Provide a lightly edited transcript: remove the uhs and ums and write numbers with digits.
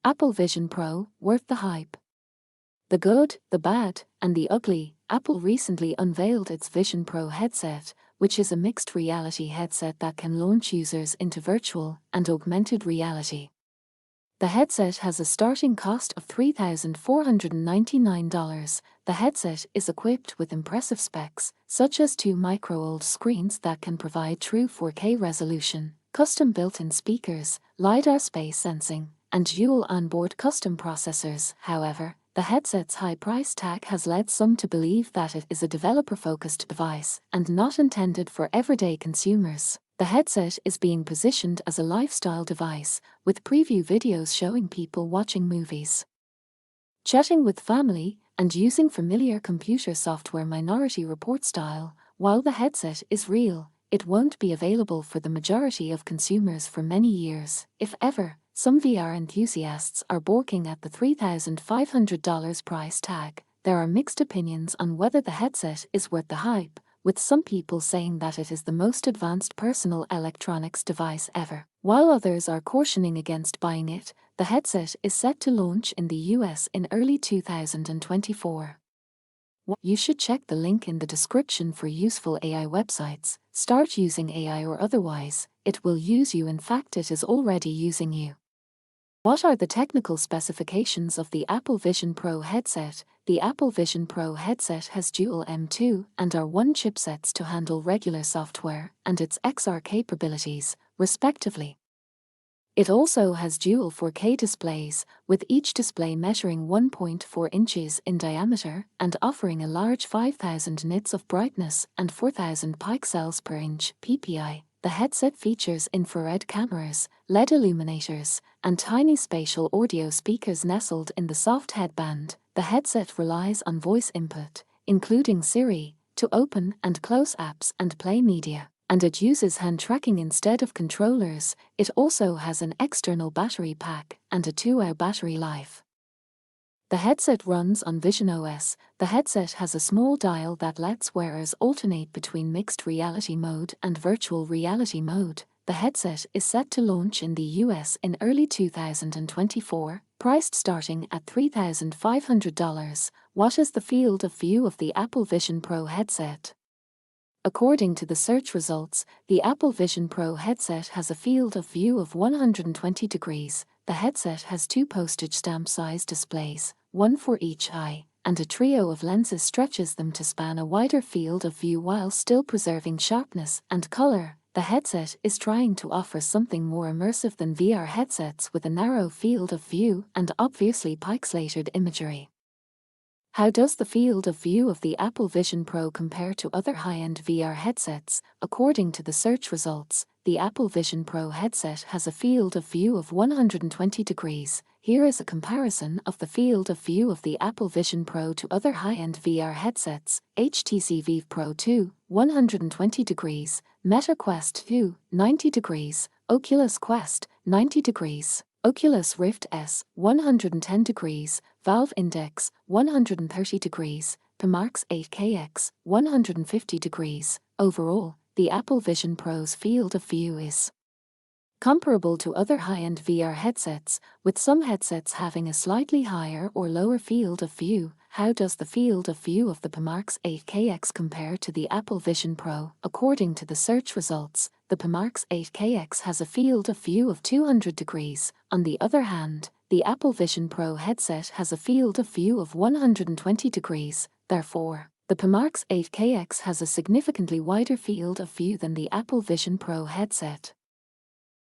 Apple Vision Pro, worth the hype. The good, the bad, and the ugly. Apple recently unveiled its Vision Pro headset, which is a mixed reality headset that can launch users into virtual and augmented reality. The headset has a starting cost of $3,499. The headset is equipped with impressive specs, such as two micro-OLED screens that can provide true 4K resolution, custom built-in speakers, LiDAR space sensing, and dual onboard custom processors. However, the headset's high price tag has led some to believe that it is a developer-focused device and not intended for everyday consumers. The headset is being positioned as a lifestyle device, with preview videos showing people watching movies, chatting with family, and using familiar computer software. Minority Report style. While the headset is real, it won't be available for the majority of consumers for many years, if ever. Some VR enthusiasts are balking at the $3,500 price tag. There are mixed opinions on whether the headset is worth the hype, with some people saying that it is the most advanced personal electronics device ever, while others are cautioning against buying it. The headset is set to launch in the US in early 2024. You should check the link in the description for useful AI websites. Start using AI or otherwise, it will use you. In fact, it is already using you. What are the technical specifications of the Apple Vision Pro headset? The Apple Vision Pro headset has dual M2 and R1 chipsets to handle regular software and its XR capabilities, respectively. It also has dual 4K displays, with each display measuring 1.4 inches in diameter and offering a large 5000 nits of brightness and 4000 pixels per inch (ppi). The headset features infrared cameras, LED illuminators, and tiny spatial audio speakers nestled in the soft headband. The headset relies on voice input, including Siri, to open and close apps and play media, and it uses hand tracking instead of controllers. It also has an external battery pack and a 2-hour battery life. The headset runs on Vision OS. The headset has a small dial that lets wearers alternate between mixed reality mode and virtual reality mode. The headset is set to launch in the US in early 2024, priced starting at $3,500. What is the field of view of the Apple Vision Pro headset? According to the search results, the Apple Vision Pro headset has a field of view of 120 degrees. The headset has two postage stamp-size displays, one for each eye, and a trio of lenses stretches them to span a wider field of view while still preserving sharpness and color. The headset is trying to offer something more immersive than VR headsets with a narrow field of view and obviously pixelated imagery. How does the field of view of the Apple Vision Pro compare to other high-end VR headsets? According to the search results, the Apple Vision Pro headset has a field of view of 120 degrees. Here is a comparison of the field of view of the Apple Vision Pro to other high-end VR headsets: HTC Vive Pro 2, 120 degrees, Meta Quest 2, 90 degrees, Oculus Quest, 90 degrees, Oculus Rift S, 110 degrees, Valve Index, 130 degrees, Pimax 8KX, 150 degrees. Overall, the Apple Vision Pro's field of view is comparable to other high-end VR headsets, with some headsets having a slightly higher or lower field of view. How does the field of view of the Pimax 8KX compare to the Apple Vision Pro? According to the search results, the Pimax 8KX has a field of view of 200 degrees. On the other hand, the Apple Vision Pro headset has a field of view of 120 degrees. Therefore, the Pimax 8KX has a significantly wider field of view than the Apple Vision Pro headset.